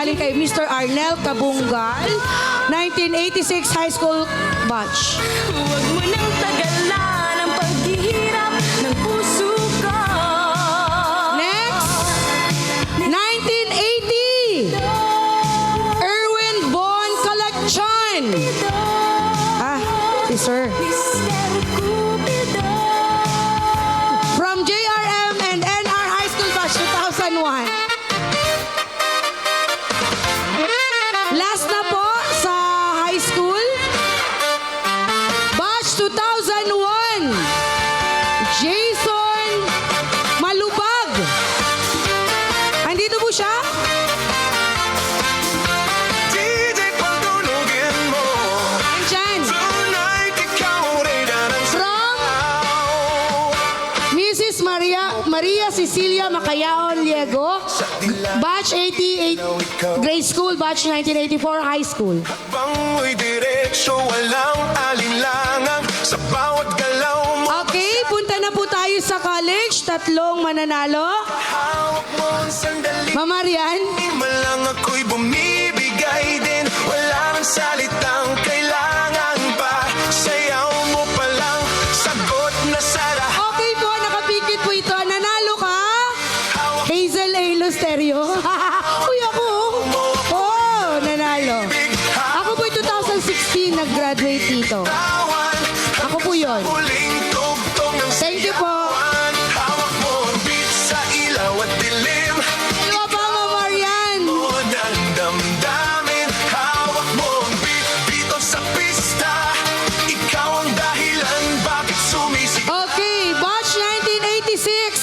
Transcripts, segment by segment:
galing kay Mr. Arnel Kabungal, 1986 high school batch. Huwag mo nang tagalan ang paghihirap ng puso ko. Next, 1980, Erwin Bon Collection. Ah, si Sir. Mr. Cupido. From JRM and NR High School Batch 2001. Last na po sa high school. Batch 2001. Jason Malubag. Andito po siya? DJ pagtulugin mo. Andyan. Tonight, ikaw rin ang From Mrs. Maria Cecilia Macayaon Liego. Batch 88, grade school, batch 1984, high school. bang mo'y diretsyo, walang alinlangan sa bawat galaw mo. Okay, punta na po tayo sa college. Tatlong mananalo. Hawak mo ang sandali, Mama Rian, malang ako'y bumibigay din. Wala nang salitang kailangan pa. Sayaw mo pa lang, sagot na sara. okay po, nakapikit po ito. Nanalo ka? Hazel A. Lusterio. Uy, ako. Oh, nanalo. Ako po 2016 nag-graduate dito. Tawan, Ako po yun. huling tugtog ng Thank you po. sigawan. Hawak mo ang beat sa ilaw at dilim. Ano pa, Mama Rian? Mo ng damdamin. Hawak mo ang beat dito sa pista. Ikaw ang dahilan bakit sumisigaw. Okay, batch 1986,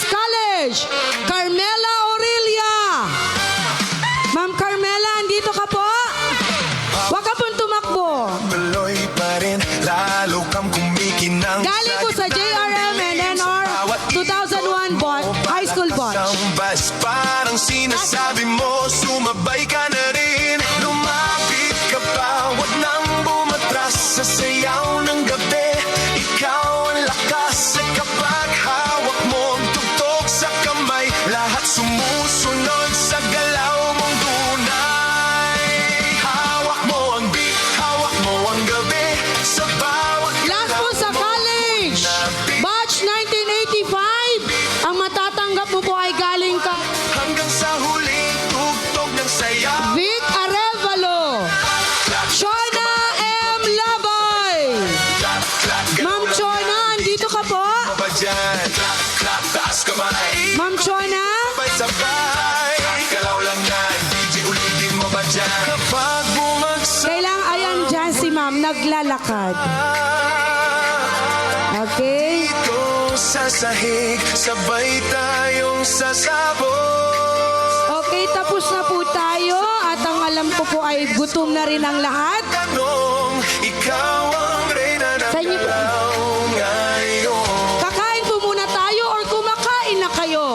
college. Carmela Aurelia. Ma'am Carmela, andito ka po? Huwag ka pong tumakbo. Tuloy pa rin, lalo kang kumikinang. Galing po sa JRM and NR 2001 high school batch. Sambas, parang sinasabi mo, sumabay ka na rin. Lumapit ka pa, wag nang bumatras sa sayaw ng gabi. Ikaw ang lakas at kapag hawak mo ang tugtog sa kamay, lahat sumusunod sa galaw mong tunay. Hawak mo ang beat, hawak mo ang gabi, sa bawat Last po sa college. Batch 1985. Ang matatanggap mo po ay galing ka hanggang sa huling tugtog ng sayaw. Vic Arevalo. Shona M. Labay. Clap, clap, Ma'am Shona, andito ka po? ba dyan? Clap, clap, taas kamay. Ma'am Shona? Sabay-sabay. Galaw lang yan, DJ, ulitin mo ba dyan? Kapag bumagsak Kailang ayan dyan si ma'am, naglalakad. Okay? ito sa sahig, sabay tayong sasabog. Okay, tapos na po tayo. At ang alam ko po ay gutom na rin ang lahat. Tanong, ikaw ang reyna ng Sa inyo po. galaw ngayon. Kakain po muna tayo or kumakain na kayo?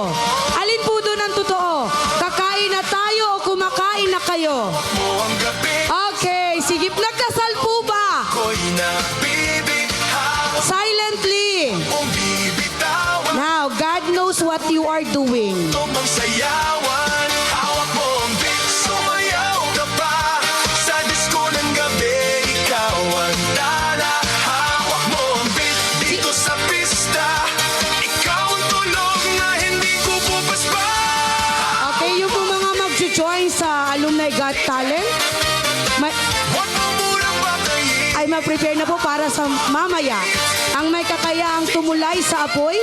Alin po doon ang totoo? Kakain na tayo o kumakain na kayo? Mo ang gabi Okay, sige. Nagkasal po ba? ko'y nabibighaw. Silently. Kung bibitawan, Now, God knows what you are doing. tubang sayawan. Hawak mo ang beat, sumayaw ka pa. Sa disko ng gabi, ikaw ang tala. Hawak mo ang beat dito sa pista. Ikaw ang tulog na hindi ko pupaspa. Okay, yung po mga mag-join sa Alumni Got Talent, Huwag mo munang patayin. ay mag-prepare na po para sa mamaya. Ang may kakayaang tumulay sa apoy,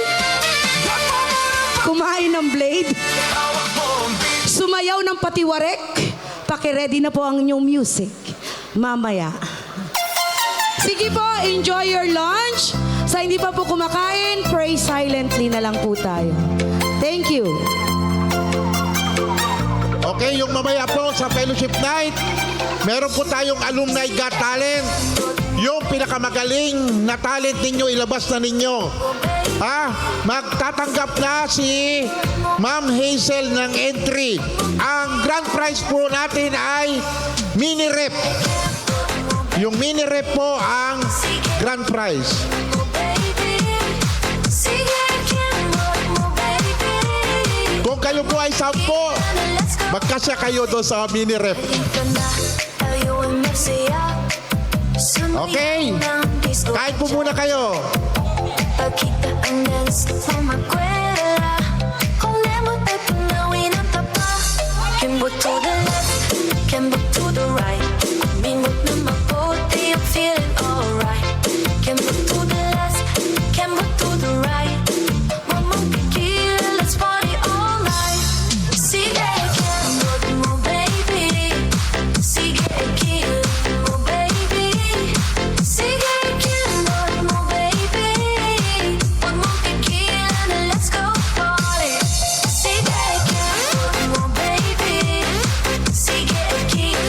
Huwag mo munang kumain ng blade, hawak mo ang beat. sumayaw ng patiwarek, pakiready na po ang inyong music. Mamaya. Sige po, enjoy your lunch. Sa hindi pa po kumakain, pray silently na lang po tayo. Thank you. Okay, yung mamaya po sa fellowship night, meron po tayong Alumni Got Talent. Yung pinakamagaling na talent ninyo, ilabas na ninyo. Magtatanggap na si Ma'am Hazel ng entry. Ang grand prize po natin ay mini rep. Yung mini rep po ang grand prize. Kung kayo po ay 10, Magkasya kayo doon sa mini rep. Okay. Kain po muna kayo. Pagkita ang dance sa magkwela. Kung lemot ay panawin ang tapa. Kimbot to the left, kimbot to the right. Mingot na mabuti, I'm feeling alright. Kimbot to the left, kimbot to the right. Mamang tequila, let's party all night. Sige, kimbot mo baby. Sige, kimbot mo baby. Sige, kimbot mo baby. Huwag mong tigilan na let's go party. Sige, kimbot mo baby. Sige, kimbot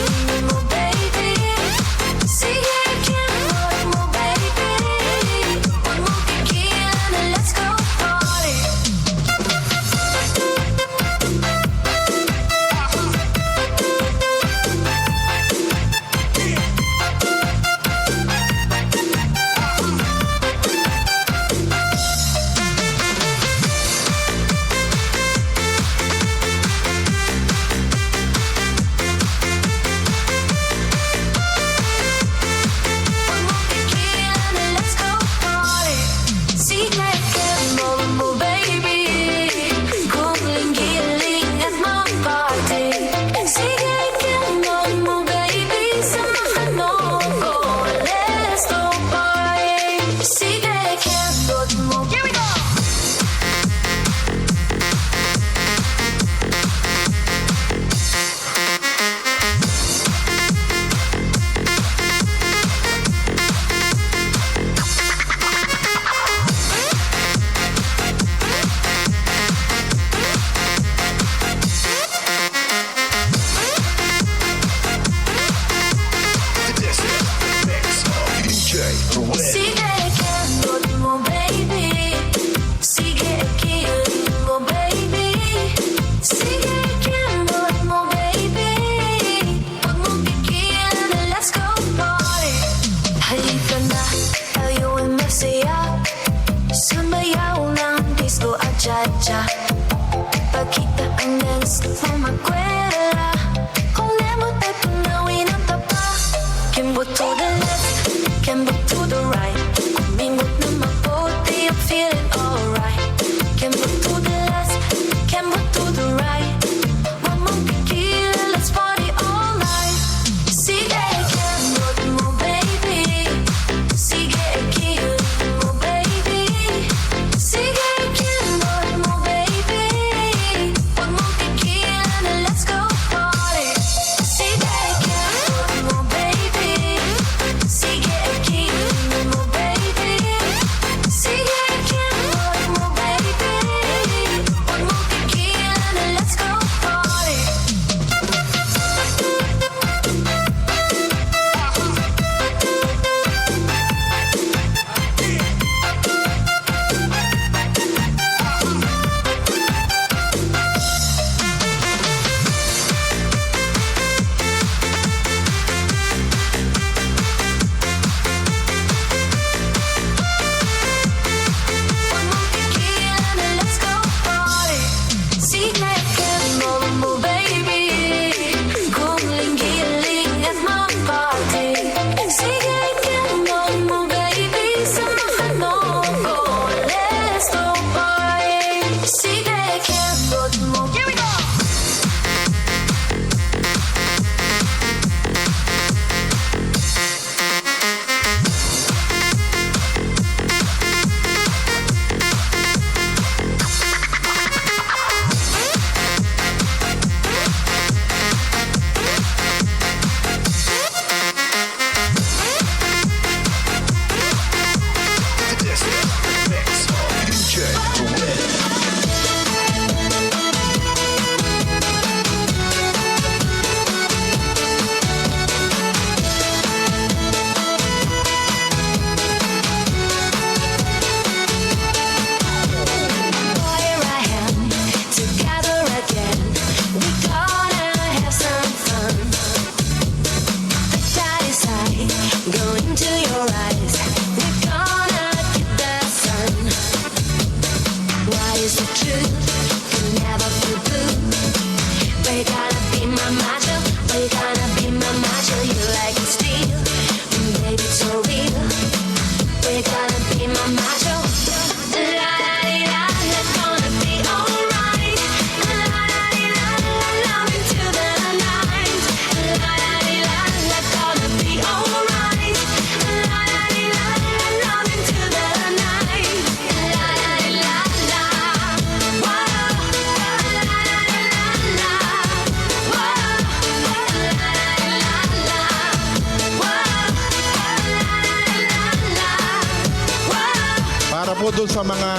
po doon sa mga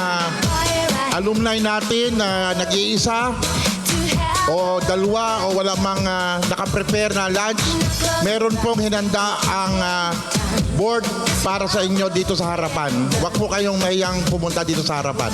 alumni natin na nag-iisa o dalawa o wala mang nakaprepare na lunch. Meron pong hinanda ang board para sa inyo dito sa harapan. Huwag po kayong mahiyang pumunta dito sa harapan.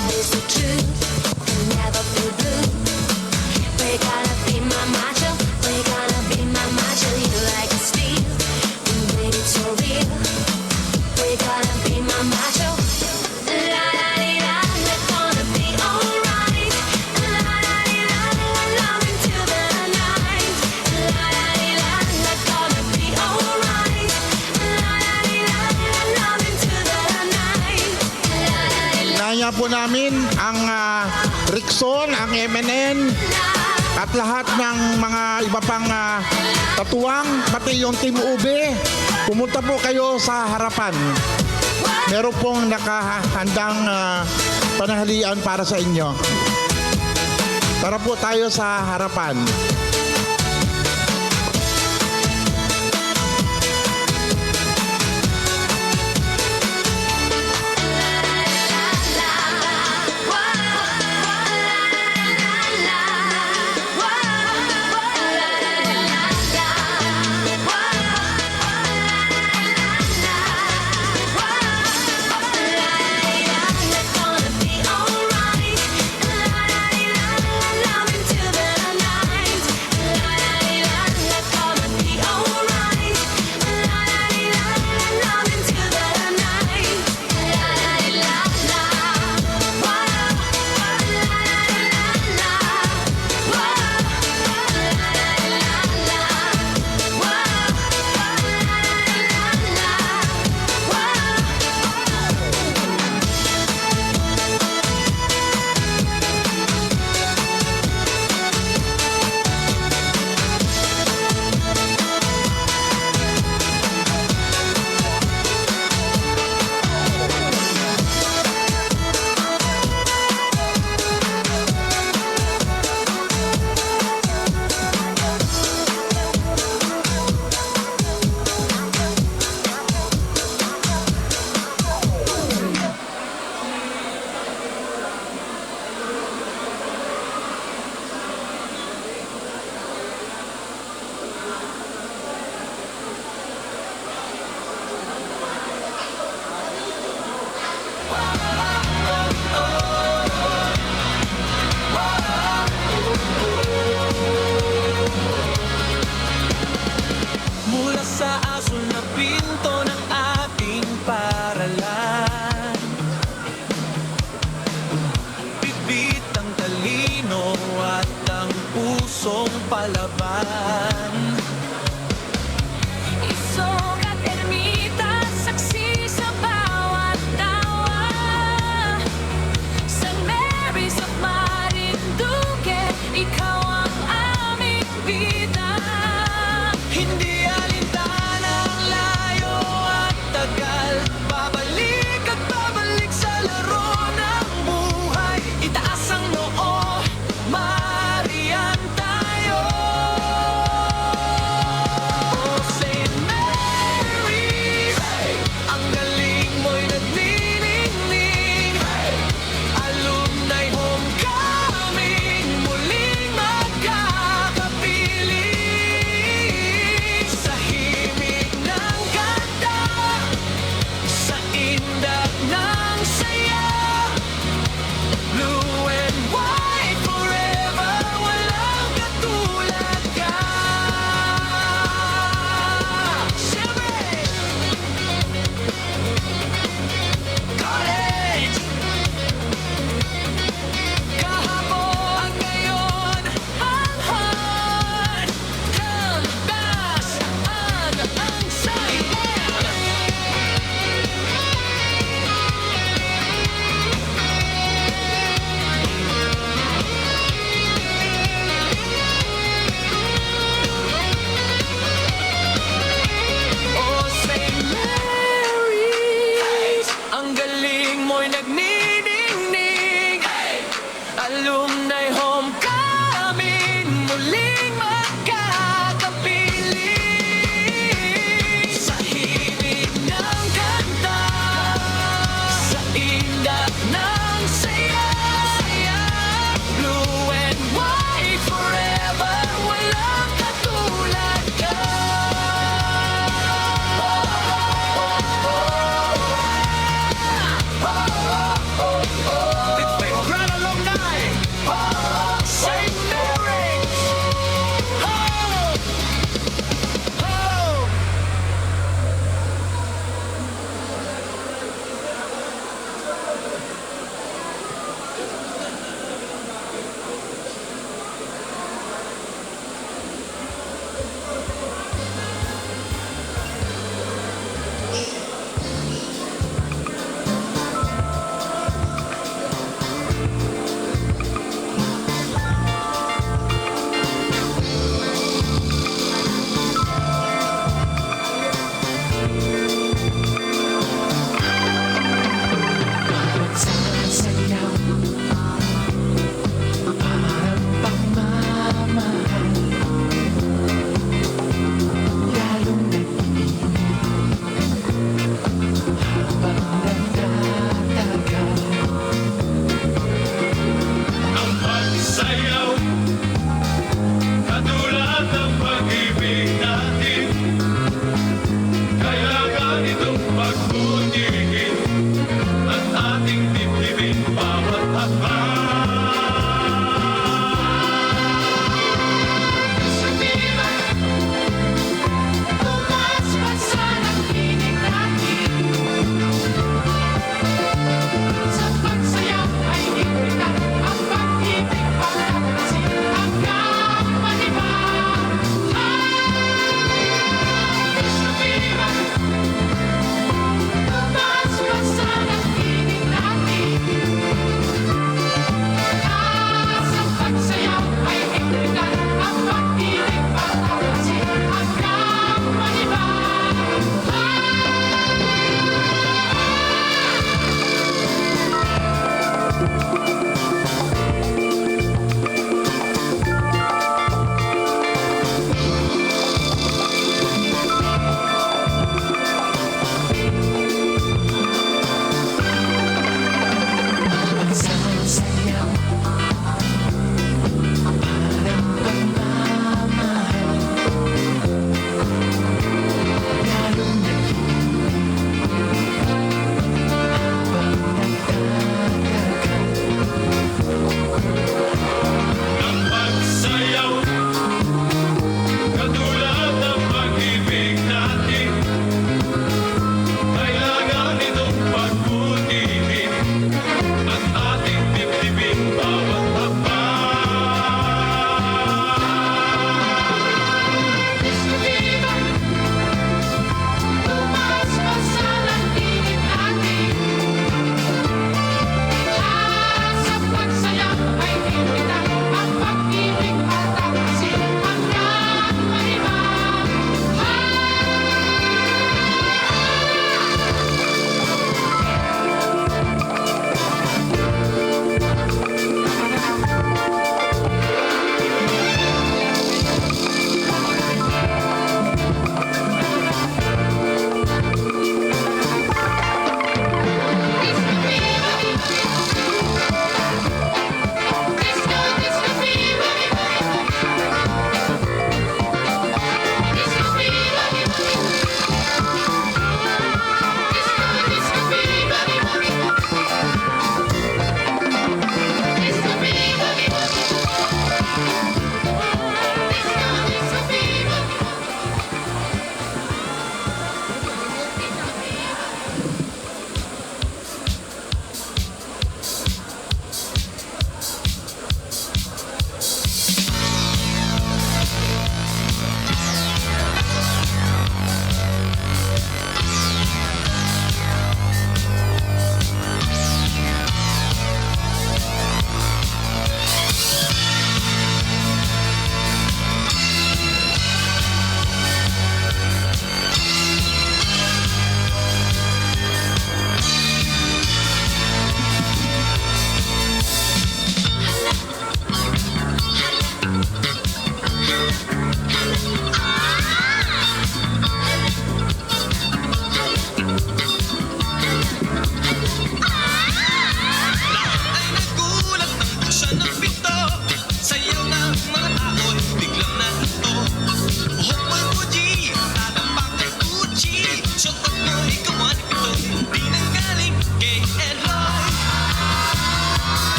Naya po namin ang Rickson, ang MNN, at lahat ng mga iba pang katuwang, pati yung Team UB. Pumunta po kayo sa harapan. Meron pong nakahandang panahalian para sa inyo. Tara po tayo sa harapan.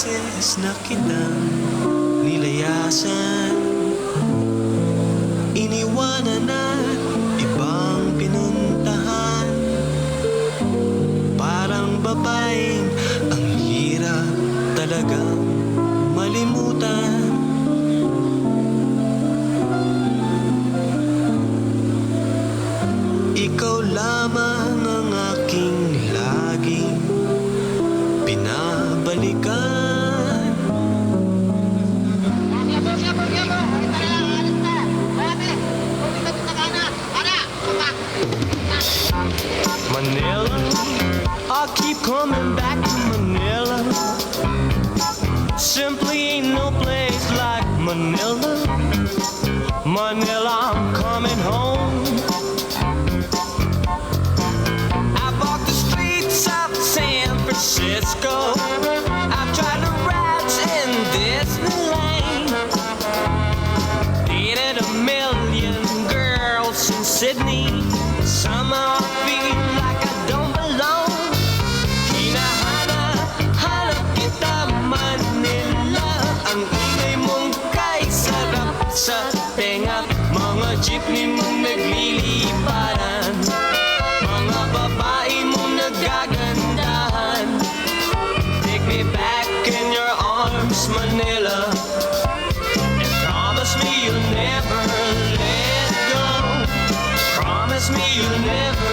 beses na kitang nilayasan, iniwanan at ibang pinuntahan. Parang babaeng ang hirap talagang malimutan. Ikaw lamang ang aking laging pinabalikan. Manila, I keep coming back to Manila. Simply ain't no place like Manila. Manila, I'm coming home. I've walked the streets of San Francisco. I've tried the rides in Disneyland. Dated a million girls in Sydney. Somehow I feel like I don't belong. Hinahanap kita Manila. Ang ingay mong kay sarap sa tenga. Mga jeepney mong nagliliparan, mga babae mong nagagandahan. Take me back in your arms, Manila, and promise me you'll never let go. Promise me you'll never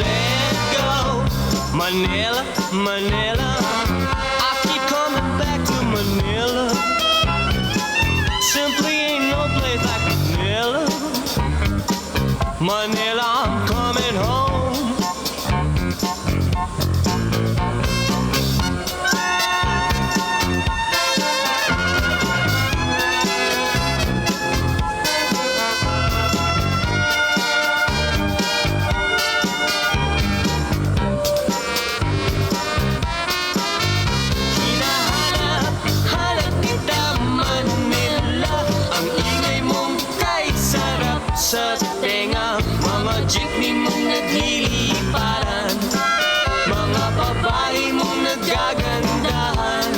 let go. Manila, Manila, I keep coming back to Manila. Simply ain't no place like Manila. Manila, I'm coming home. Hinahanap kita Manila. Ang ingay mong kay sarap sa tenga. Mga jeepney mong nagliliparan, mga babae mong nagagandahan.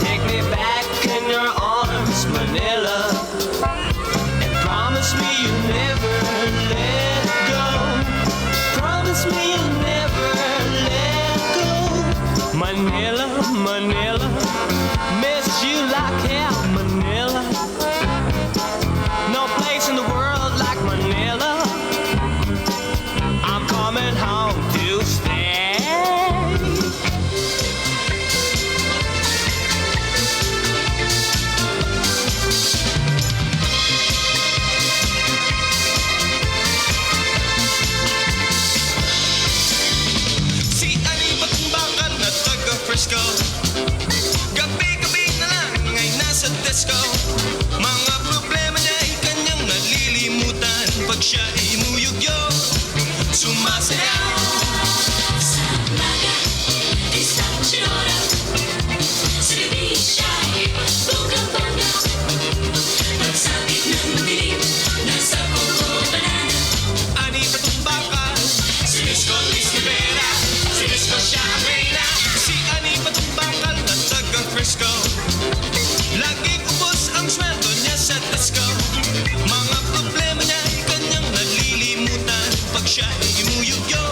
Take me back in your arms, Manila, and promise me you'll never let go. Promise me you'll never let go. Manila, Manila, miss you like hell, Manila. No place in the world like Manila. I'm coming home to stay. Si Ani Bakbakan na taga Frisco, gabi-gabi na lang ay nasa disco. Mga problema niya ay kanyang nalilimutan pag siya ay inuyugyo, sumasayaw. Ani Bakbakan, si Disco Liz Rivera, si Disco Sharena. Si Ani Bakbakan na taga Frisco, laging ubos ang sweldo niya sa disco. Mga problema niya ay kanyang nalilimutan pag siya ay inuyugyo,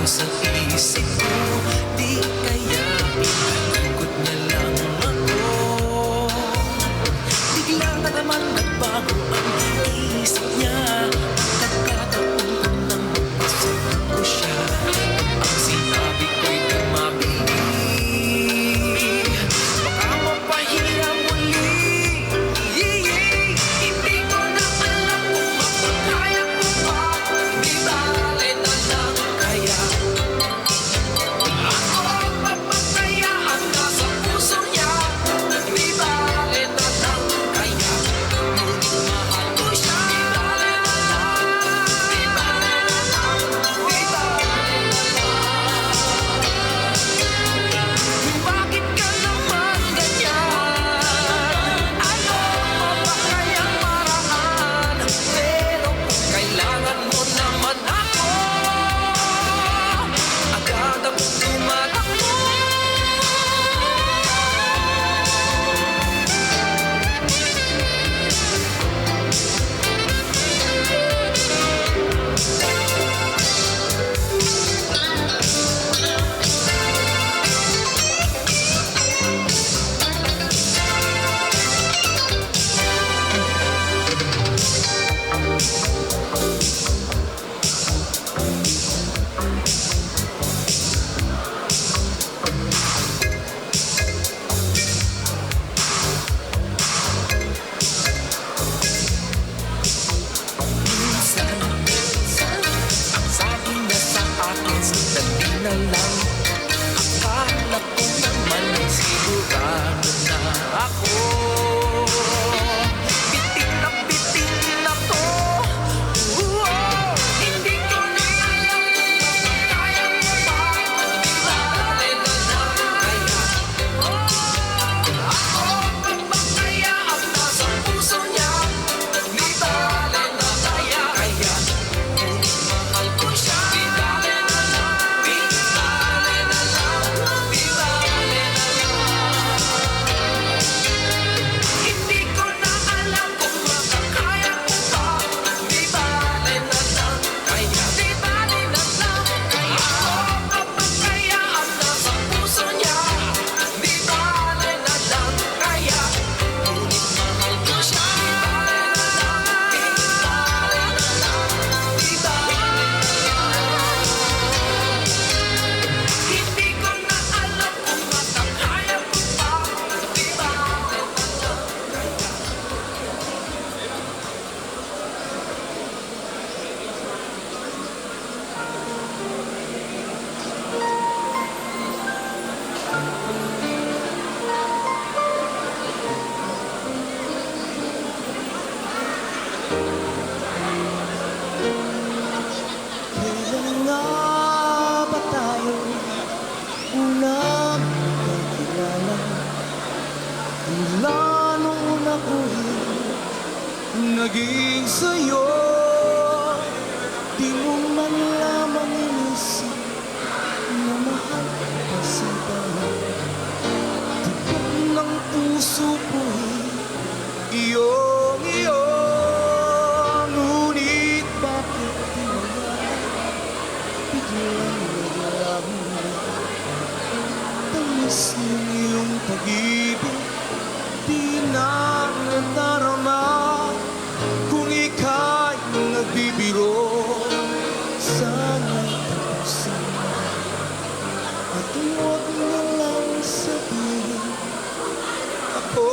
sa isip ko, di kaya pinagugod na lang ako. Bigla na naman nagbago ang isip niya. Pagkakataon ko nang mapasok ko siya, ang sinabi ko'y tumabili. Baka mapahiya muli. Hindi ko na alam kung mapakaya ko pa. Di bale na lang kaya ako papatayaan na sa puso niya. Di bale na lang kaya ngunit mahal ko siya. Di bale na lang, di bale na lang, di bale na lang. Bakit ka naman ganyan? Ano pa ba kayang paraan? Pero kung kailangan mo naman ako, agad akong tumatakbo. Ang sabi niya sa akin, sandali na lang. Akala ko naman ay sigurado na ako. Bitin ako. Hindi ko na alam kung kaya mo ba. Di bale na lang kaya ako papatayaan na sa puso niya. Di bale na kaya mahal ko siya. Di bale na lang, di bale na lang, di bale na lang. Hindi ko na alam kung makakaya ko pa. Di bale na lang kaya, di bale na lang kaya ako papatayaan na sa puso niya. Di bale na lang kaya ngunit mahal ko siya. Di bale na lang, di bale na lang, di bale na lang. Hindi ko na alam kung makakaya ko pa. Di bale na lang. Kailan nga ba tayo unang nagkilala? Mula nung una ko'y naging sa'yo, di mo man lamang inisip na mahal ka sinta. Tibok ng puso ko'y iyong-iyo, ngunit bakit di mo biglang naglaho? Tamis ng iyong pag-ibig, di na nadarama. Kung ika'y nagbibiro, sana'y tapusin at huwag na lang sabihin ako.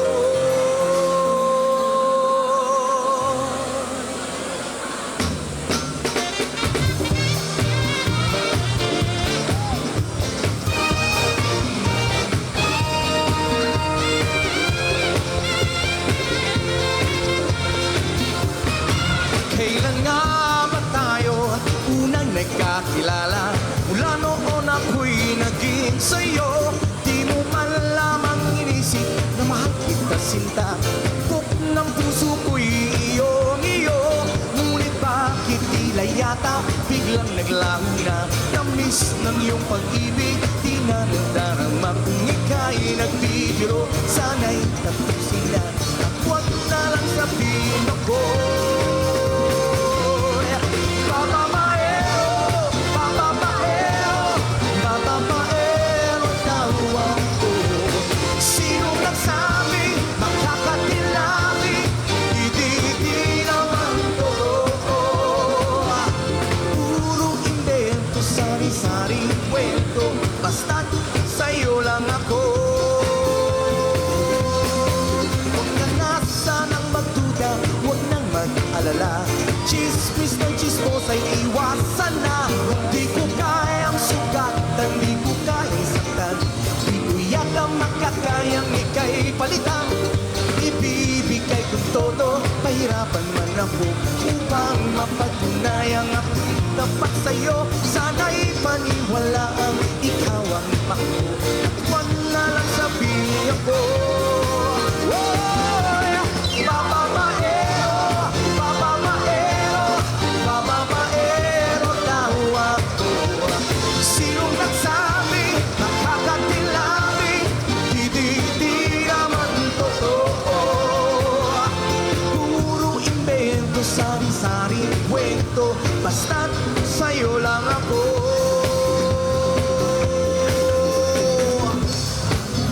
Kailan nga ba tayo unang nagkakilala? Mula noon ako'y naging sa'yo, di mo man lamang inisip na mahal kita sinta. Tibok ng puso ko'y iyong-iyo, ngunit bakit tila yata biglang naglaho na? Tamis ng iyong pag-ibig, di na nadarama. Kung ika'y nagbibiro, sana'y tapusin na at huwag na lang sabihin ako. Papa Maero, sari-saring kwento, basta't sa'yo lang ako. Huwag ka na sanang magduda, huwag nang mag-alala. Chismis ng chismos ay iwasan na. Di ko kayang sugatan, di ko kayang saktan. Di ko yata makakayang ika'y palitan. Ibibigay kong todo, pahirapan man ako upang mapatunayang ako'y tapat sa'yo. Sana'y paniwalaang ikaw ang mako. Huwag na lang sabihin ako. Bababaero daw ako. Sinong nagsabi, nakakatilabi, di naman totoo. Puro invento, sari-saring kwento, basta't sa'yo lang ako.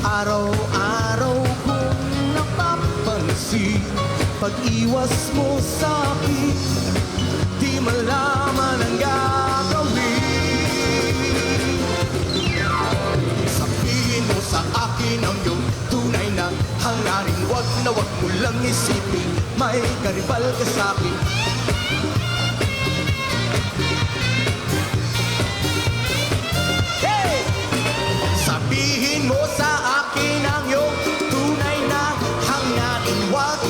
Araw-araw kong napapansin, pag-iwas mo sa'kin, di malaman ang gagawin. Sabihin mo sa akin ang iyong tunay na hangarin. Wag mo lang isipin, may karibal ka sa'kin. Hey! Sabihin mo sa akin ang iyong tunay na hangarin. Wag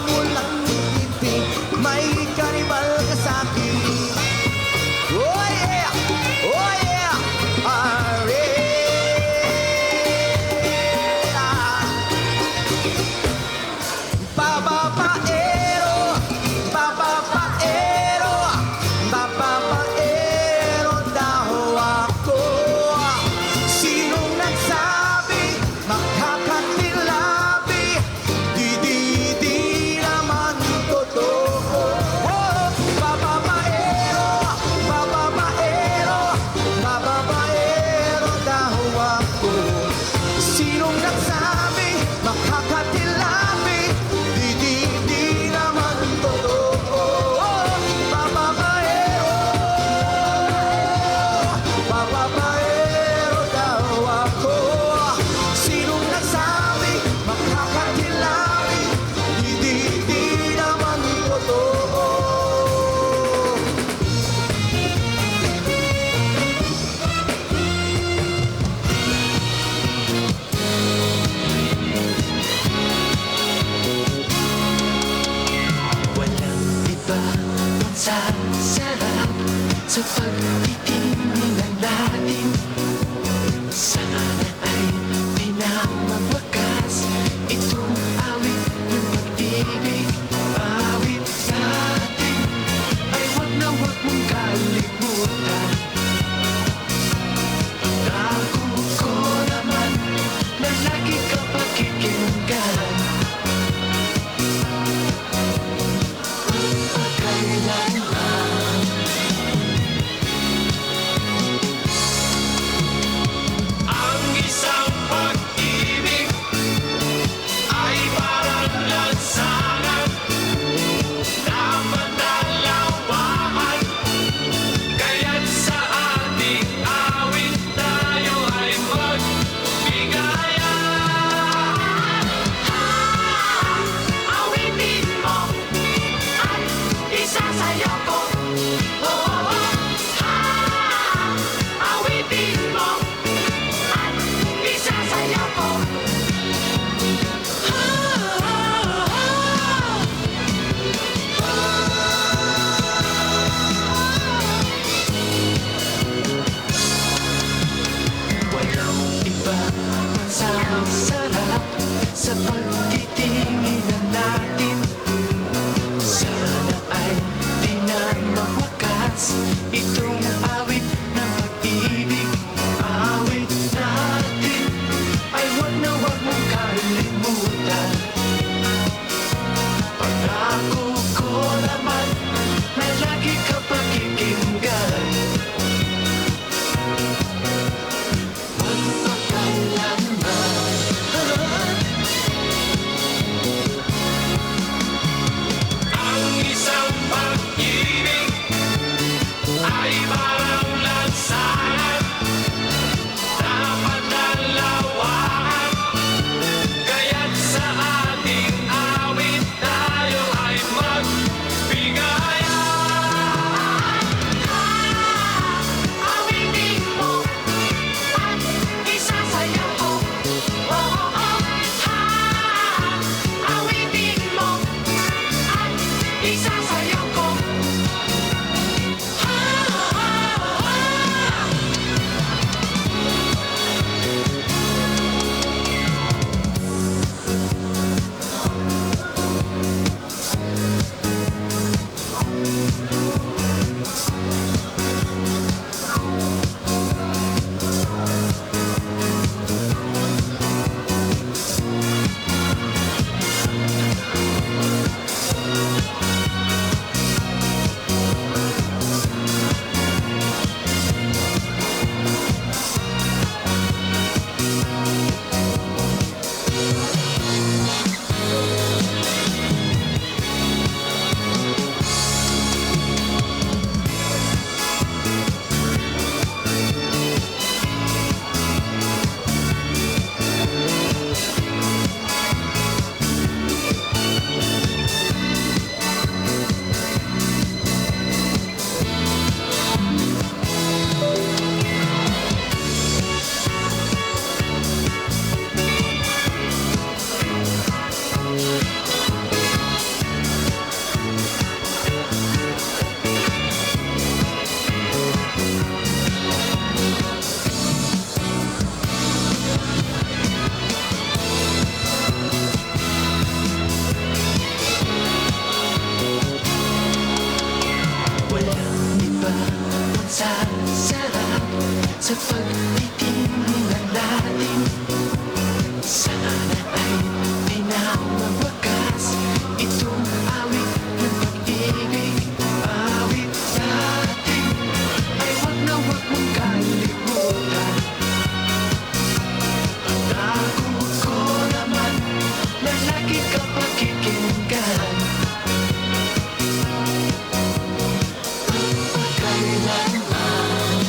mo lang isipin, may karibal ka sa'kin. Oh yeah! Oh yeah! Bababaero, bababaero, bababaero daw ako. Sinong nagsabi, makakatilabi, di naman totoo. Oh, bababaero, bababaero, bababaero daw ako. Sinong nagsabi, makakatilabi, di naman totoo. Bababaero, bababaero daw ako. Sinong nagsabi, makakatilabi, di naman totoo. Walang iba sa sarap sa pagtitinginan natin. Sana ay di na magwakas itong awit ng pag-ibig. Awit natin ay wag mong kalimutan. Naku ko naman na lagi ka pakikinggan. Ang isang pag-ibig ay parang lansangan na madalawahan. Kaya't sa ating awit tayo ay magbigayan. Awitin mo at isasayaw ko. Awitin mo at isasayaw ko. Walang iba sa sarap sa pagtitinginan natin. Sana ay di na mawakas itong awit ng pag-ibig. Awit natin ay wag mong kalimutan. Pangako ko naman na lagi ka pakikinggan. Magpakailanman sa pagtitinginan natin. Sana ay di na mawakas itong awit ng pag-ibig. Awit natin ay wag na wag mong kalimutan. Pangako ko naman na lagi ka pakikinggan. Pagkailanman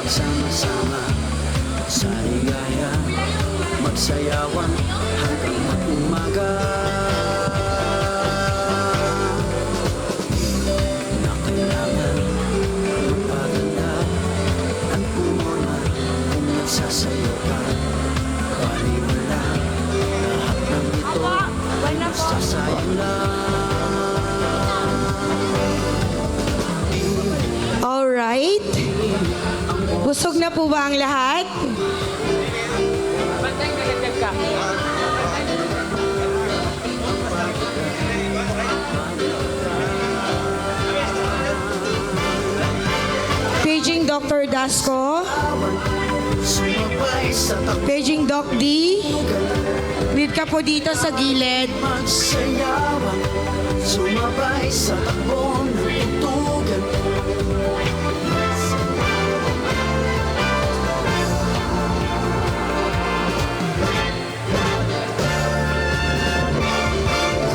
magsama-sama sa ligaya, magsayawan hanggang mag-umaga. Na kailangan magpaganda at pumona kung nagsasayo ka. Baliwala lahat ng ito, sasayang lang. Alright. Busog na po ba ang lahat? Paging Dr. Dasco. Sumabay sa takbo, Paging Doc D. Lead ka po dito sa gilid. magsayawan, sumabay sa takbo ng tutugan.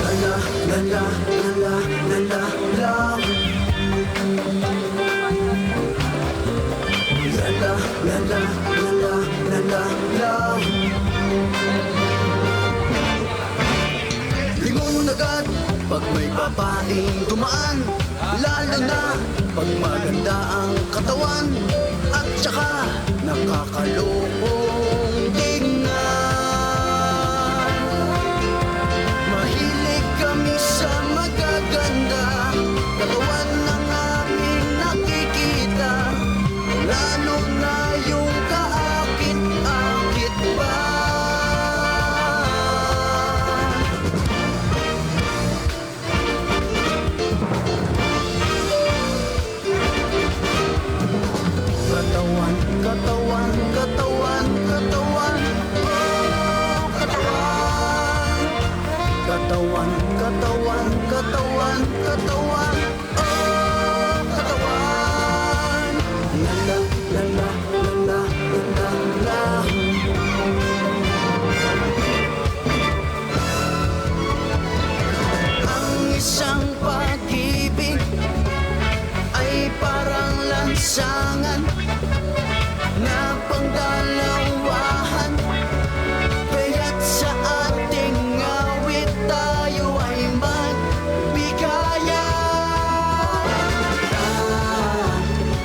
La la la la la la la. La la la la la la la la. Lingon agad pag may babaeng dumaan, lalo na pag maganda ang katawan at saka nakakalokong tingnan. Mahilig kami sa magaganda, katawan ng aming nakikita, lalo na yung kaakit-akit pa. Katawan, katawan, katawan, katawan, oh, katawan. Katawan, katawan, katawan, katawan, oh, katawan. La la la la la la la la. Ang isang pag-ibig ay parang lansangan na pangdalawahan, kaya't sa ating awit tayo ay magbigaya.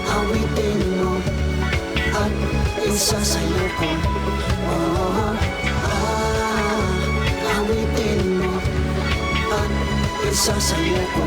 Awitin mo at isasayo ko. Oh, awitin mo at isasayo ko.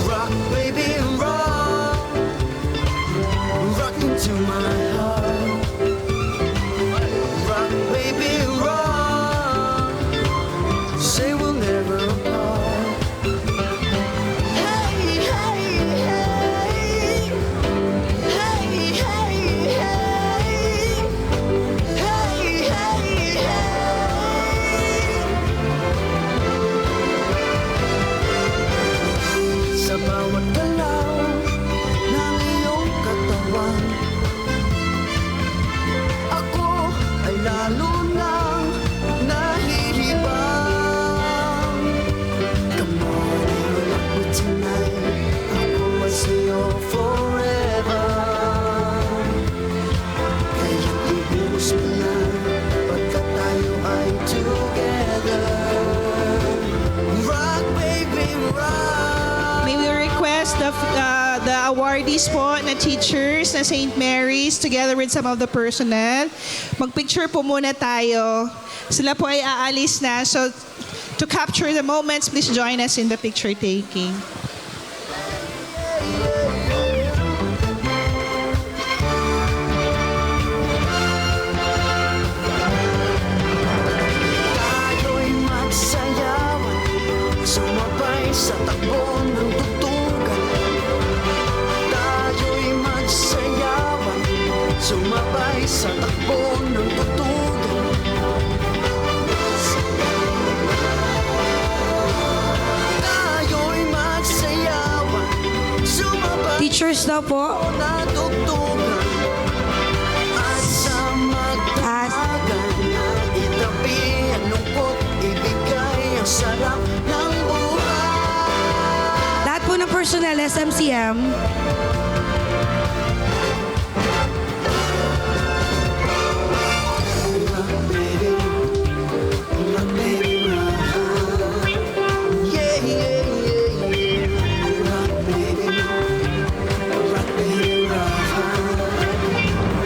Rock, baby, rock. Rock into my heart. Rock, baby, rock. Say we'll never part. Hey, hey, hey. Hey, hey, hey. Hey, hey, hey. Sa bawat galaw ng iyong katawan, ako ay lalo nang nahihibang. Come on, rock me tonight. Ako ay sa'yo forever. Kaya't ibuhos mo na pagkat tayo ay together. Rock, baby, rock. May we request the awardees po na teachers na St. Mary's together with some of the personnel. Mag-picture po muna tayo. Sila po ay aalis na. So, to capture the moments, please join us in the picture taking. Tayo'y magsayawan, sumabay sa takbo ng tutugan. Tayo'y magsayawan, sumabay sa takbo ng tutugan. verse daw po. natugtugan at sa magtagan itabi ang lungkot, ibigay ang sarap ng buhay. Lahat po ng personnel, SMCM. Yeah, yeah, yeah, yeah. Rock, baby. Rock, baby, rock.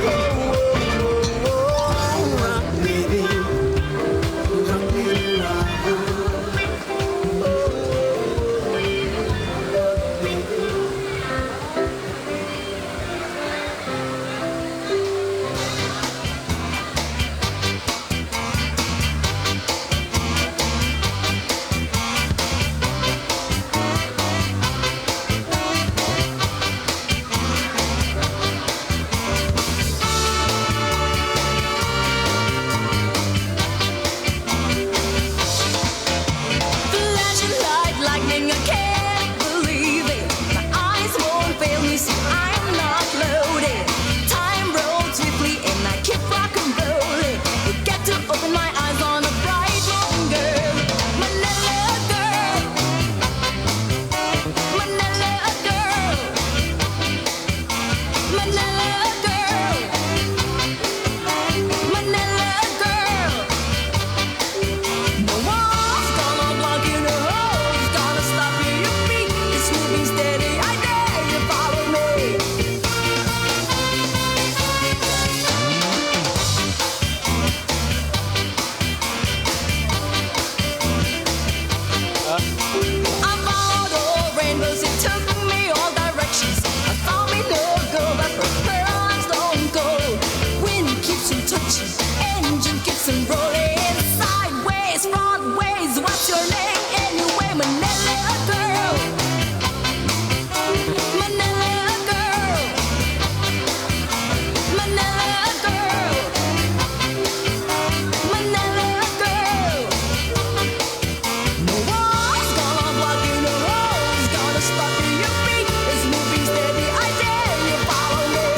Oh, oh, oh, rock, baby. Rock, baby, rock. Flashing light, lightning, I can't believe it. My eyes won't fail me, see I'm not loaded. Time rolls swiftly and I keep rock and rolling. You get to open my eyes on a bright morning, girl. Manila girl. Manila girl. Manila girl. Manila girl. No one's gonna block you, no one's gonna stop you. Your feet is moving steady. I dare you follow me. I followed all rainbows, it took me all directions. I found me no girl, but her eyes don't go. Wind keeps on touching, engine keeps on rolling. Sideways, front ways, what's your name anyway? Manila girl. Manila girl. Manila girl. Manila girl. No one's gonna block you, no one's gonna stop you. Your feet is moving steady. I dare you follow me.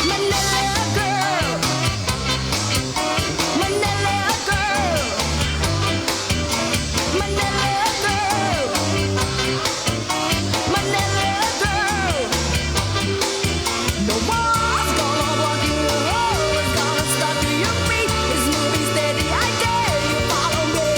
Manila girl. Manila girl. Manila girl. Manila girl. No one's gonna block you, no one's gonna stop you. Your feet is moving steady. I dare you follow me.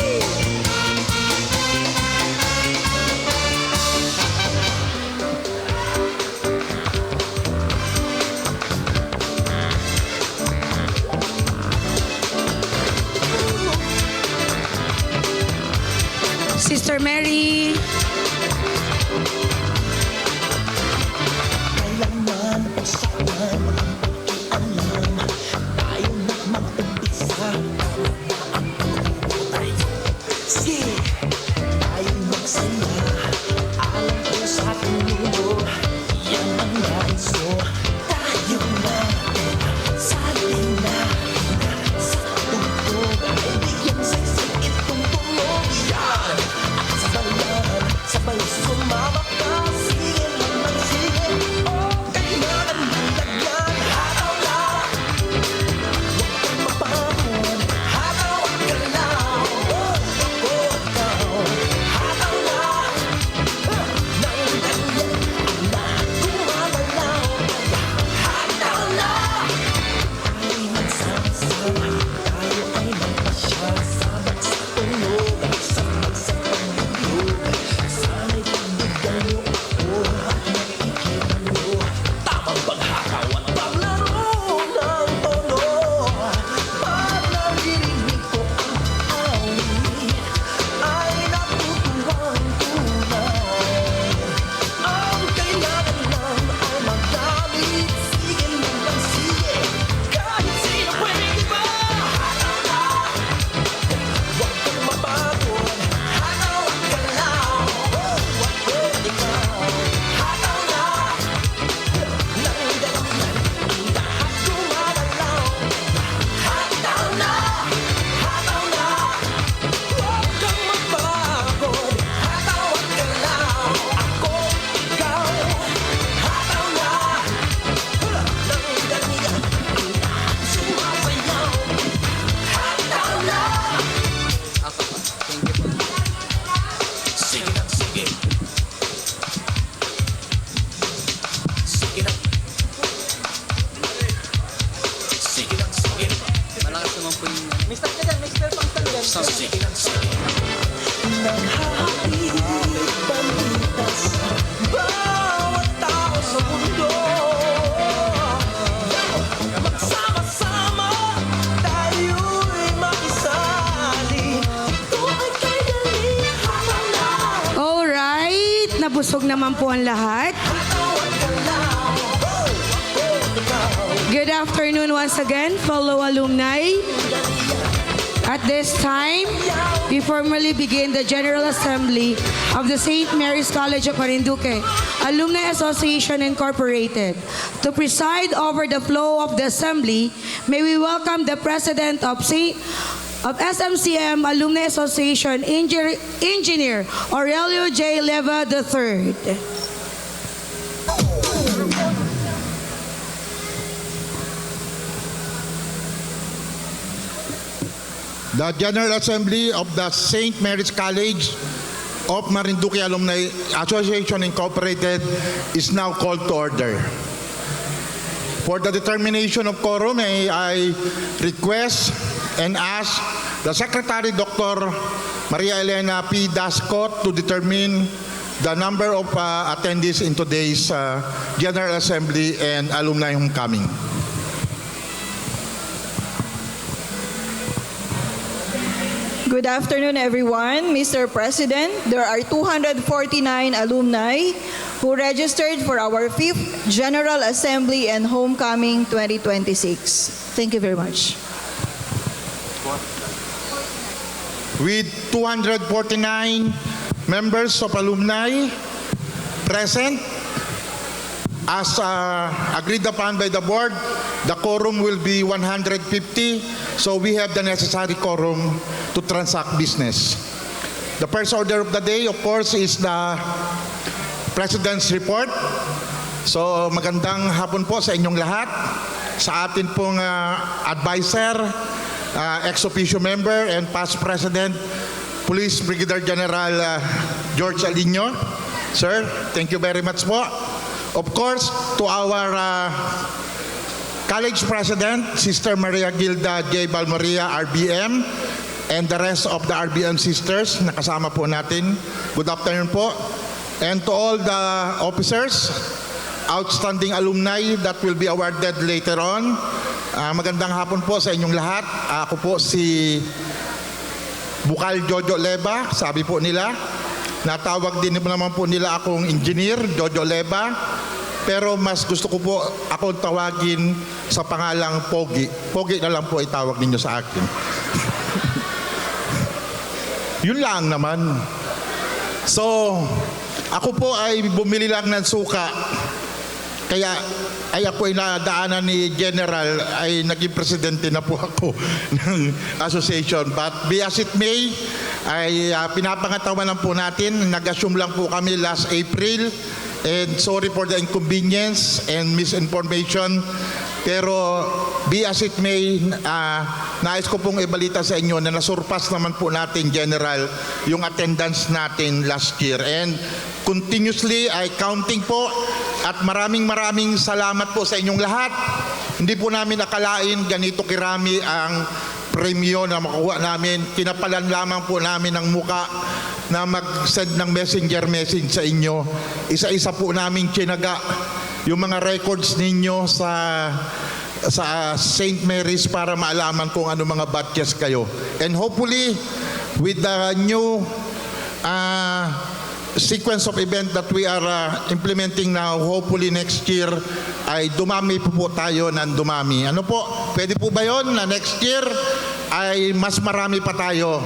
Sister Mary. Sabay sumama ka, sige naman sige. Oh, kailangan malagyan, hataw lang. Huwag kang mapahon, hataw ka lang. Oh, oh, busog naman po ang lahat. Good afternoon once again, fellow alumni. At this time, we formally begin the General Assembly of the St. Mary's College of Marinduque Alumni Association Incorporated. To preside over the flow of the assembly, may we welcome the President of SMCM Alumni Association, Engineer Aurelio J. Leva III. The General Assembly of the St. Mary's College of Marinduque Alumni Association Incorporated is now called to order. For the determination of quorum, may I request and ask the Secretary, Dr. Maria Elena P. Dascot, to determine the number of attendees in today's General Assembly and Alumni Homecoming. Good afternoon, everyone. Mr. President, there are 249 alumni who registered for our 5th General Assembly and Homecoming 2026. Thank you very much. With 249 members of alumni present, as agreed upon by the board, the quorum will be 150, so we have the necessary quorum to transact business. The first order of the day, of course, is the President's report. So magandang hapon po sa inyong lahat, sa atin pong advisor, ex-officio member and past President, Police Brigadier General George Alino. Sir, thank you very much po. Of course, to our College President, Sister Maria Gilda J. Balmoria, RBM, and the rest of the RBM sisters na kasama po natin. Good afternoon po. And to all the officers, outstanding alumni that will be awarded later on. Magandang hapon po sa inyong lahat. Ako po si Bukal Jojo Leva, sabi po nila. Natawag din naman po nila akong Engineer Jojo Leva. Pero mas gusto ko po akong tawagin sa pangalang Pogi. Pogi na lang po itawag ninyo sa akin. Yun lang naman. So, ako po ay bumili lang ng suka. Kaya ay ako ay nadaanan ni General, ay naging presidente na po ako ng association. But be as it may, ay pinapangatawan lang po natin. Nag-assume lang po kami last April. And sorry for the inconvenience and misinformation. Pero be as it may, nais ko pong ibalita sa inyo na nasurpass naman po natin, General, yung attendance natin last year. And continuously ay counting po at maraming salamat po sa inyong lahat. Hindi po namin akalain ganito kirami ang premyo na makuha namin. Kinapalan lamang po namin ang muka na mag-send ng messenger message sa inyo. Isa-isa po namin kinaga yung mga records ninyo sa St. Mary's para maalaman kung ano mga batches kayo. And hopefully, with the new sequence of event that we are implementing now, hopefully next year ay dumami po tayo ng dumami. Ano po? Pwede po ba yun na next year ay mas marami pa tayo?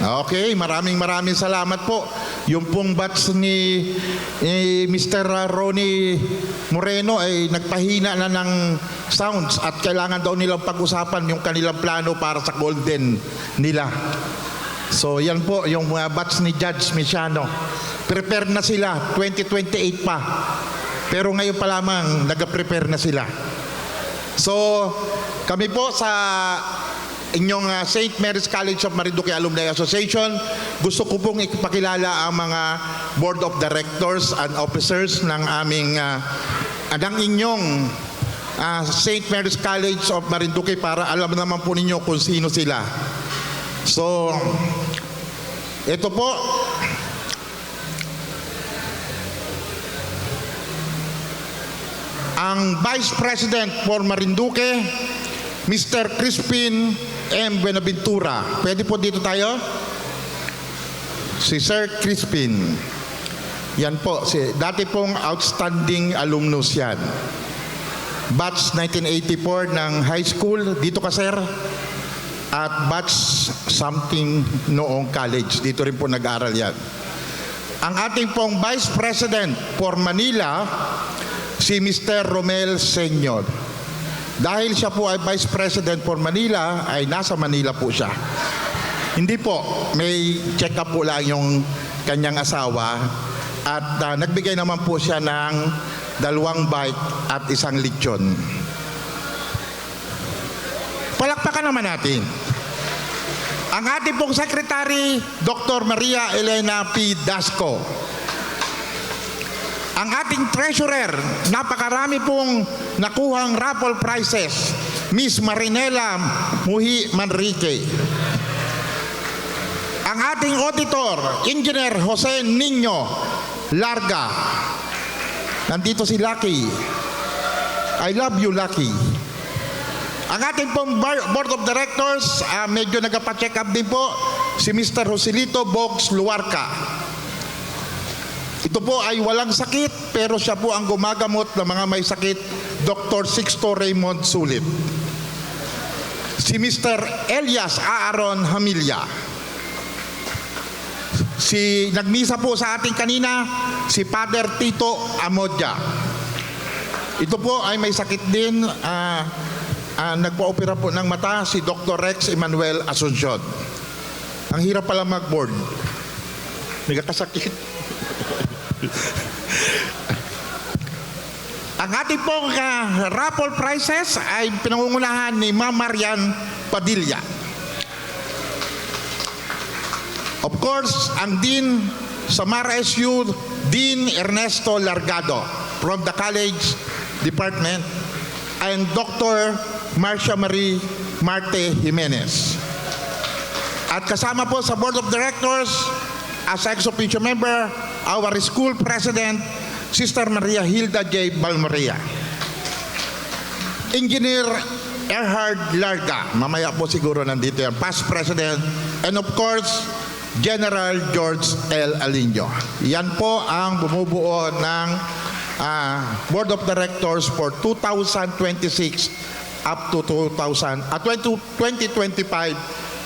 Okay, maraming salamat po. Yung pong batch ni Mr. Ronnie Moreno ay nagpahina na ng sounds at kailangan daw nilang pag-usapan yung kanilang plano para sa golden nila. So yan po yung mga batch ni Judge Misiano. Prepare na sila, 2028 pa. Pero ngayon pa lamang nag-prepare na sila. So kami po sa inyong St. Mary's College of Marinduque Alumni Association, gusto ko pong ipakilala ang mga Board of Directors and Officers ng aming ng inyong St. Mary's College of Marinduque para alam naman po ninyo kung sino sila. So, ito po, ang Vice President for Marinduque, Mr. Crispin M. Buenaventura. Pwede po dito tayo? Si Sir Crispin. Yan po, dati pong outstanding alumnus yan. Batch 1984 ng high school, dito ka sir. At batch something noong college, dito rin po nag-aral yan. Ang ating pong Vice President for Manila, si Mr. Romel Senyor. Dahil siya po ay Vice President for Manila, ay nasa Manila po siya. Hindi po, may check-up po lang yung kanyang asawa at nagbigay naman po siya ng 2 bike at 1 lechon. Palakpakan naman natin. Ang ating pong Secretary, Dr. Maria Elena P. Dasco. Ang ating Treasurer, napakarami pong nakuhang raffle prizes, Miss Marinela Muhi Manrique. Ang ating Auditor, Engineer Jose Niño Larga. Nandito si Lucky. I love you, Lucky. Ang ating pong Board of Directors, medyo nagpa-check up din po, si Mr. Joselito Bogs Luarca. Ito po ay walang sakit, pero siya po ang gumagamot ng mga may sakit, Dr. Sixto Raymond Sulit. Si Mr. Elias Aaron Hamilya. Nagmisa po sa ating kanina, si Father Tito Amodya. Ito po ay may sakit din, nagpa-opera po ng mata, si Dr. Rex Emmanuel Asuncion. Ang hirap pala mag-board. Nagkakasakit. Ang ating pong raffle prizes ay pinangungunahan ni Ma'am Marian Padilla. Of course, ang Dean sa MARSU, Dean Ernesto Largado from the College Department, and Dr. Marcia Marie Marte Jimenez. At kasama po sa Board of Directors, as ex officio member, our school president, Sister Maria Hilda J. Balmaria. Engineer Erhard Larga, mamaya po siguro nandito yan, past president, and of course, General George L. Alinio. Yan po ang bumubuo ng Board of Directors for 2026 up to 2025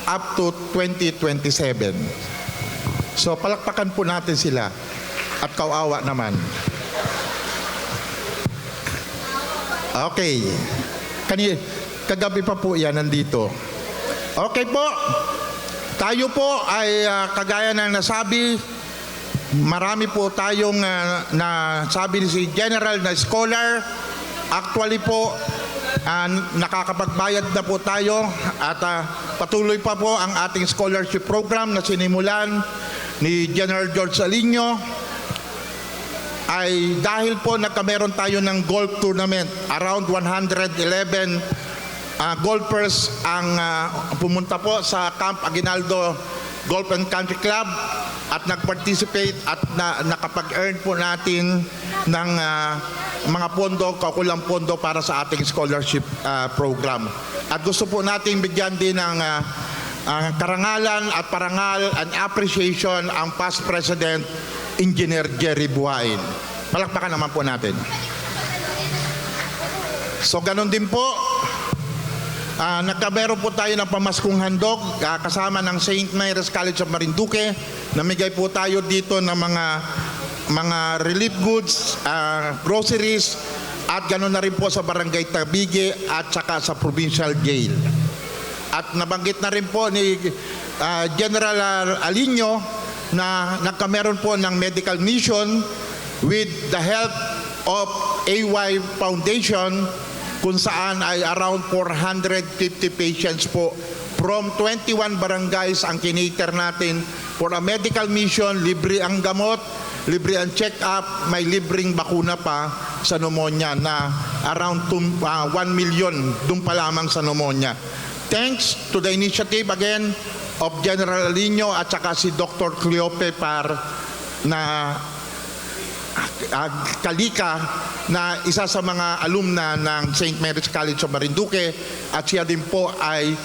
up to 2027. So palakpakan po natin sila at kawawa naman. Okay. Kagabi pa po yan nandito. Okay po. Tayo po ay kagaya ng nasabi, marami po tayong nasabi ni si General na scholar. Actually po, nakakapagbayad na po tayo at patuloy pa po ang ating scholarship program na sinimulan ni General George Alinio. Ay dahil po nagkameron tayo ng golf tournament, around 111 golfers ang pumunta po sa Camp Aguinaldo Golf and Country Club at nag-participate at nakapag-earn po natin ng mga pondo, kaukulang pondo para sa ating scholarship program. At gusto po natin bigyan din ng karangalan at parangal and appreciation ang past President Engineer Jerry Buhain. Palakpakan naman po natin. So ganun din po, nagkabero po tayo ng pamaskong handog kasama ng St. Mary's College of Marinduque. Namigay po tayo dito ng mga relief goods, groceries, at ganoon na rin po sa Barangay Tabige at saka sa Provincial Jail. At nabanggit na rin po ni General Alinio na nagkameron po ng medical mission with the help of AY Foundation, kung saan ay around 450 patients po from 21 barangays ang kiniter natin for a medical mission. Libre ang gamot, libre ang check-up, may libreng bakuna pa sa pneumonia na around 1 million dun pa lamang sa pneumonia. Thanks to the initiative again of General Alinio at saka si Dr. Cleope Par na Kalika, na isa sa mga alumna ng St. Mary's College of Marinduque, at siya din po ay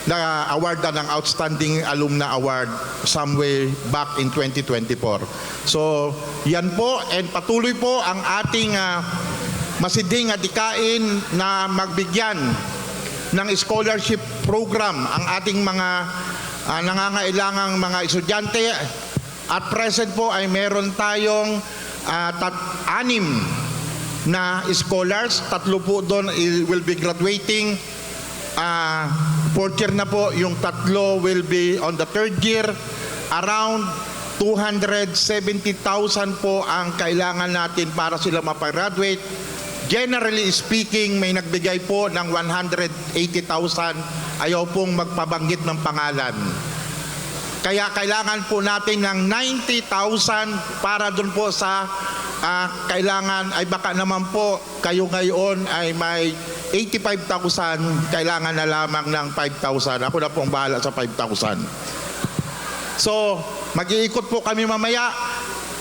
na awardan ng Outstanding Alumna Award somewhere back in 2024. So, yan po, and patuloy po ang ating masiding adikain na magbigyan ng scholarship program ang ating mga nangangailangang mga estudyante. At present po ay meron tayong 6 na scholars, 3 po doon will be graduating. 4th year na po, yung 3 will be on the 3rd year. Around 270,000 po ang kailangan natin para sila mapagraduate. Generally speaking, may nagbigay po ng 180,000. Ayaw pong magpabanggit ng pangalan. Kaya kailangan po natin ng 90,000 para doon po sa kailangan, ay baka naman po kayo ngayon ay may 85,000, kailangan na lamang ng 5,000. Ako na pong bahala sa 5,000. So, mag-iikot po kami mamaya.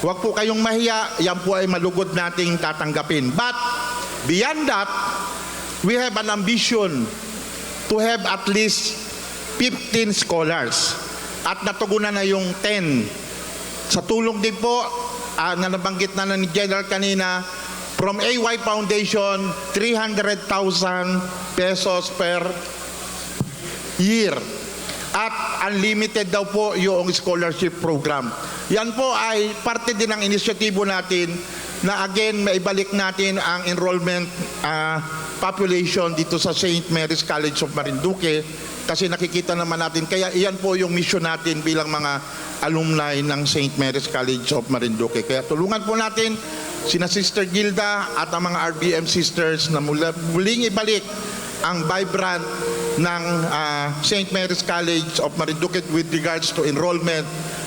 Huwag po kayong mahiya. Yan po ay malugod nating tatanggapin. But, beyond that, we have an ambition to have at least 15 scholars. At natugunan na yung 10. Sa tulong din po, na nabanggit na ni General kanina, from AY Foundation, 300,000 pesos per year. At unlimited daw po yung scholarship program. Yan po ay parte din ng inisyatibo natin na again, maibalik natin ang enrollment population dito sa St. Mary's College of Marinduque. Kasi nakikita naman natin, kaya iyan po yung mission natin bilang mga alumni ng St. Mary's College of Marinduque. Kaya tulungan po natin sina Sister Gilda at ang mga RBM sisters na muling ibalik ang vibrant ng St. Mary's College of Marinduque with regards to enrollment,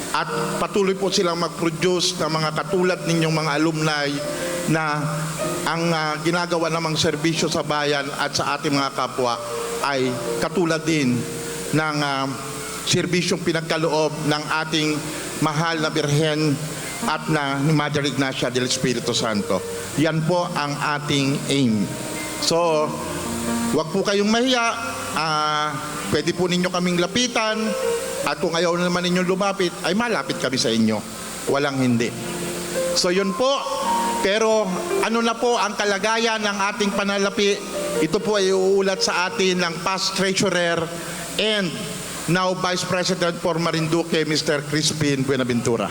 at patuloy po silang mag-produce ng mga katulad ninyong mga alumni na ang ginagawa namang serbisyo sa bayan at sa ating mga kapwa ay katulad din ng serbisyong pinagkaloob ng ating mahal na Birhen at ni Mother Ignacia del Espiritu Santo. Yan po ang ating aim. So, huwag po kayong mahiya. Pwede po ninyo kaming lapitan. At kung ayaw naman ninyong lumapit, ay malapit kami sa inyo. Walang hindi. So, yun po. Pero ano na po ang kalagayan ng ating panalapi? Ito po ay uulat sa atin ng past treasurer and now Vice President for Marinduque, Mr. Crispin Buenaventura.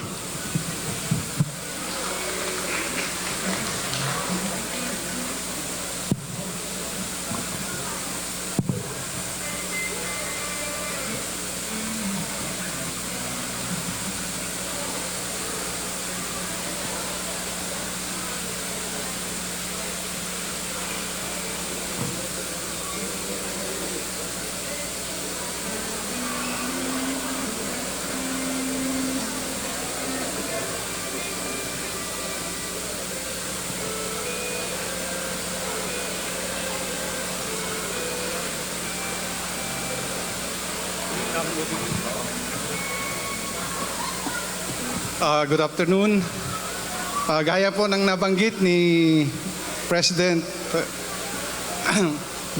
Good afternoon. Gaya po ng nabanggit ni President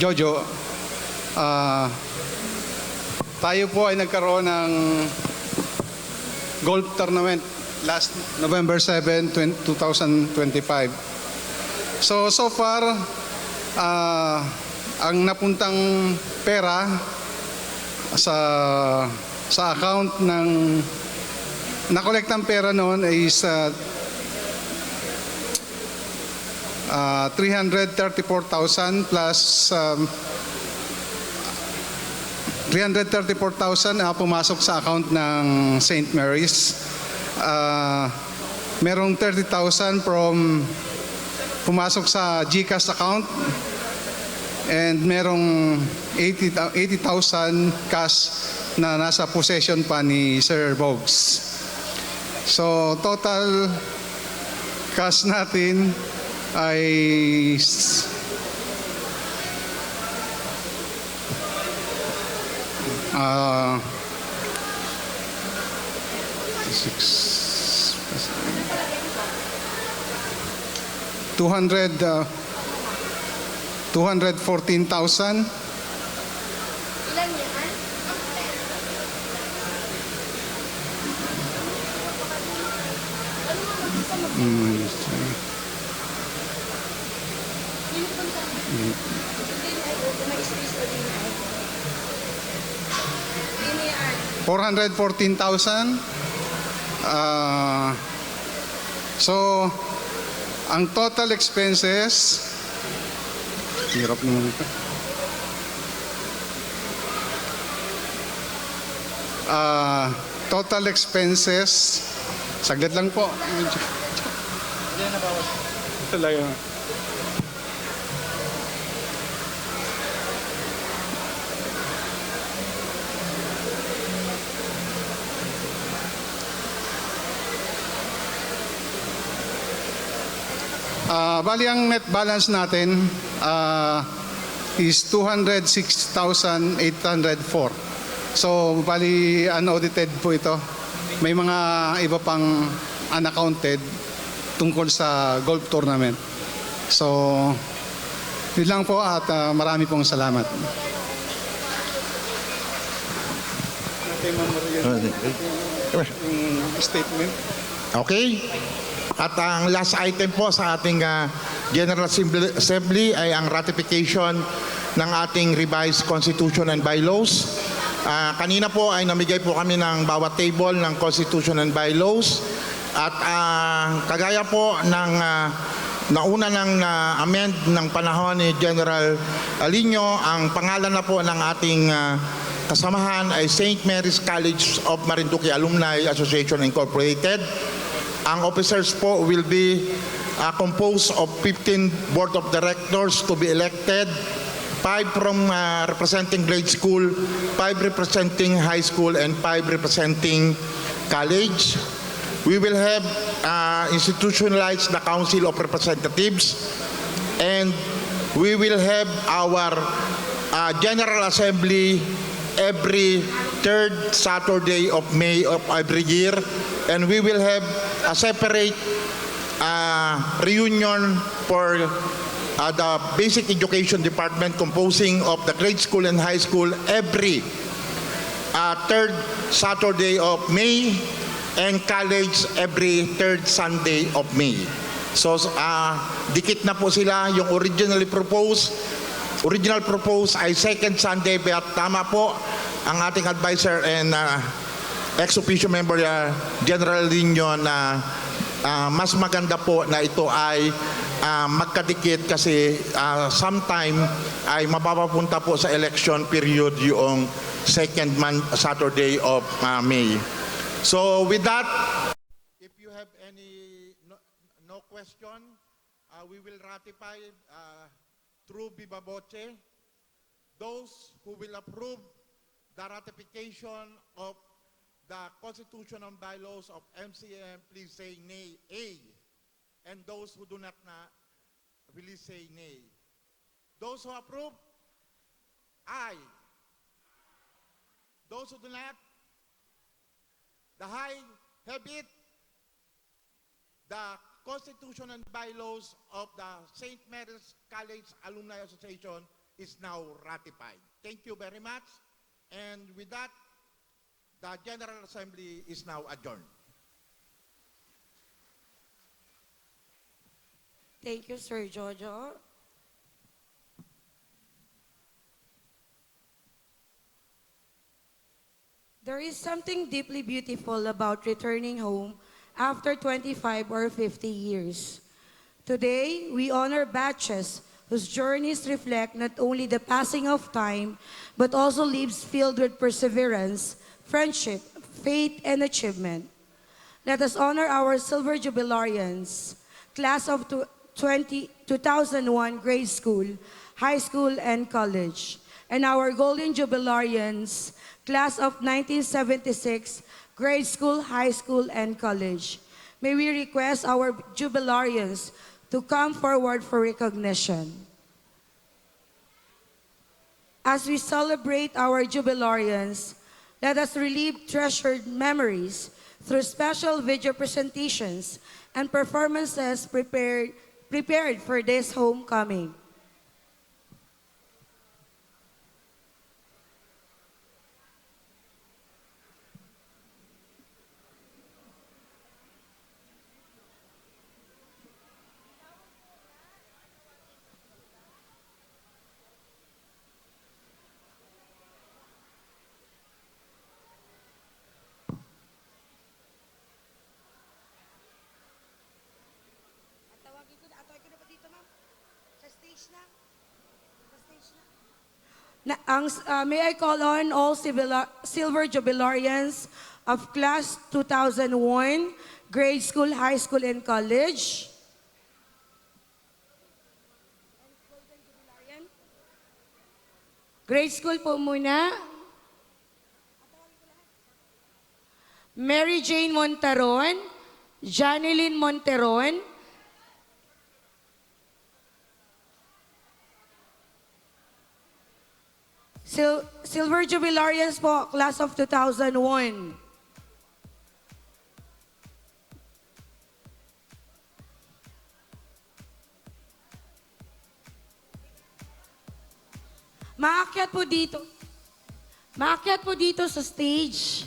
Jojo, tayo po ay nagkaroon ng golf tournament last November 7, 2025. So far, ang napuntang pera sa account ng nakolektang pera noon is 334,000 plus 334,000 pumasok sa account ng St. Mary's. Merong 30,000 from pumasok sa GCash account, and merong 80,000 cash na nasa possession pa ni Sir Bogs. So, total cash natin ay $214,000. $414,000. So, ang total expenses, hirap naman ito. Total expenses, saglit lang po. Talaga. Bali ang net balance natin is 206,804. So bali unaudited po ito. May mga iba pang unaccounted tungkol sa golf tournament. So yun lang po at marami pong salamat. Statement. Okay? At ang last item po sa ating General Assembly ay ang ratification ng ating revised Constitution and Bylaws. Kanina po ay namigay po kami ng bawat table ng Constitution and Bylaws. At kagaya po ng nauna ng amend ng panahon ni General Alino, ang pangalan na po ng ating kasamahan ay St. Mary's College of Marinduque Alumni Association Incorporated. Ang officers po will be composed of 15 board of directors to be elected, 5 from representing grade school, 5 representing high school, and 5 representing college. We will have institutionalized the Council of Representatives, and we will have our General Assembly every third Saturday of May of every year, and we will have a separate reunion for the basic education department composing of the grade school and high school every third Saturday of May, and college every third Sunday of May. So dikit na po sila. Yung original proposed ay second Sunday, pero tama po ang ating advisor and ex-officio member General Lino na mas maganda po na ito ay magkadikit kasi sometime ay mapapapunta po sa election period yung second Saturday of May. So with that, if you have any no question, we will ratify through viva voce. Those who will approve the ratification of the Constitution and Bylaws of MCM, please say nay, A. And those who do not please say nay. Those who approve, aye. Those who do not, the high have it. The Constitution and Bylaws of the St. Mary's College Alumni Association is now ratified. Thank you very much. And with that, the General Assembly is now adjourned. Thank you, Sir Jojo. There is something deeply beautiful about returning home after 25 or 50 years. Today, we honor batches whose journeys reflect not only the passing of time, but also lives filled with perseverance, friendship, faith, and achievement. Let us honor our silver jubilarians, class of 2001 grade school, high school, and college, and our golden jubilarians, class of 1976 grade school, high school, and college. May we request our jubilarians to come forward for recognition. As we celebrate our jubilarians, let us relive treasured memories through special video presentations and performances prepared for this homecoming. May I call on all silver jubilarians of class 2001, grade school, high school, and college. Grade school po muna. Mary Jane Monteron, Janeline Monteron, Silver Jubilarians po, class of 2001. Maakyat po dito. Maakyat po dito sa stage.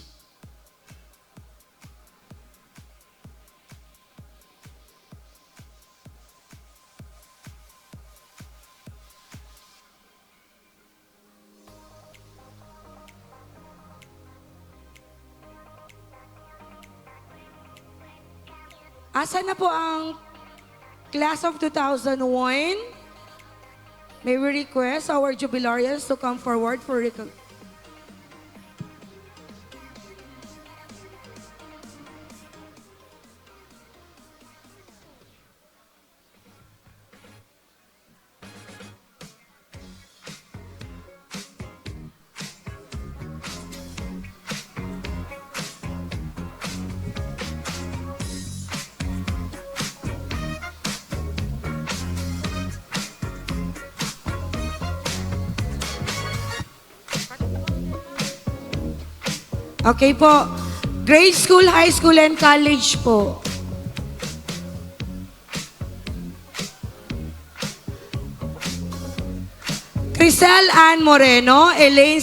Asa na po ang class of 2001? May we request our jubilarians to come forward for Okay po. Grade school, high school, and college po. Crisel Ann Moreno, Elaine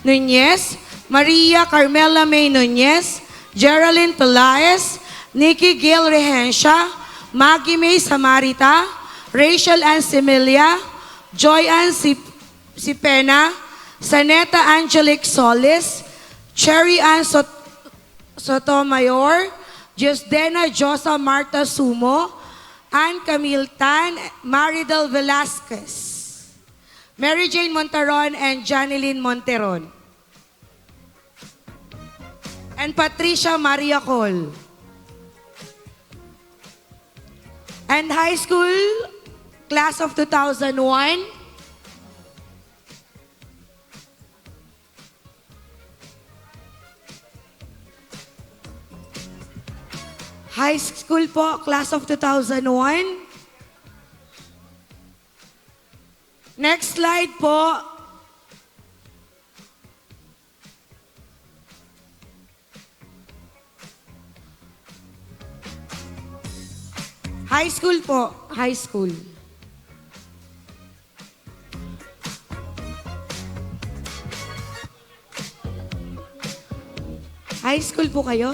Nunez, Maria Carmela May Nunez, Geraldine Pelaez, Nikki Gail Rehencia, Maggie May Samarita, Rachel Ann Similia, Joy Ann Sipena, Saneta Angelic Solis, Cherry Ann Sotomayor, Jusdena Josa Marta Sumo, Ann Camille Tan, Maridel Velasquez, Mary Jane Monteron, and Janeline Monteron. And Patricia Maria Col. And high school, class of 2001, high school po, class of 2001. Next slide po. High school po, high school. High school po kayo?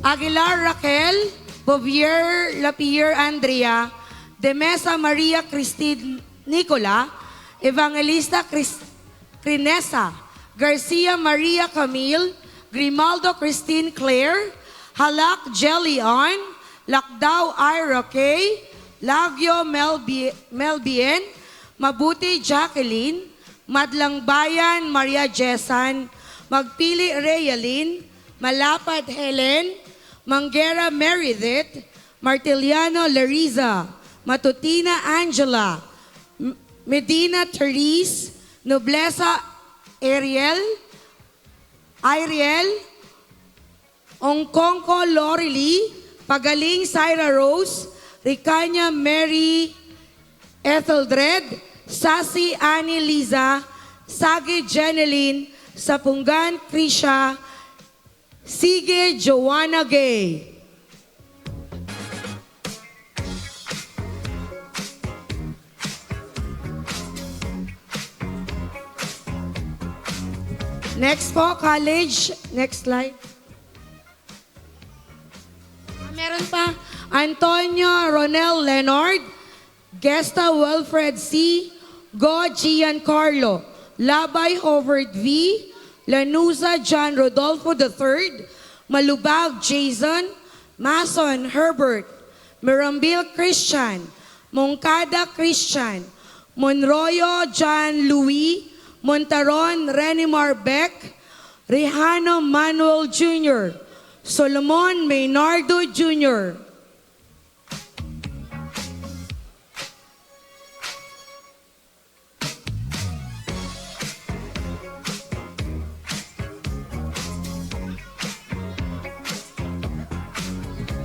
Aguilar Raquel, Bovier Lapierre Andrea, De Mesa Maria Christine Nicola, Evangelista Crinesa, Garcia Maria Camille, Grimaldo Christine Claire, Halak Jelion, Lakdaw Ira Kay, Lagyo Melbien, Mabuti Jacqueline, Madlang Bayan Maria Jessan, Magpili Realin, Malapad Helen, Manguera Meredith, Martiliano Lariza, Matutina Angela, Medina Therese, Noblesa Ariel, Ongkongko Lorely, Pagaling Syra Rose, Ricanya Mary Etheldred, Sasi Annie Liza, Sagi Jeneline, Sapungan Krisha, Sige Joanna Gay. Next po, college. Next slide. Meron pa, Antonio Ronel Leonard, Gesta Wilfred C., Go Giancarlo, Labay Howard V., Lanuza John Rodolfo III, Malubag Jason, Mason Herbert, Mirambil Christian, Moncada Christian, Monroyo John Louis, Montaron Renimar Beck, Rehano Manuel Jr., Solomon Maynardo Jr.,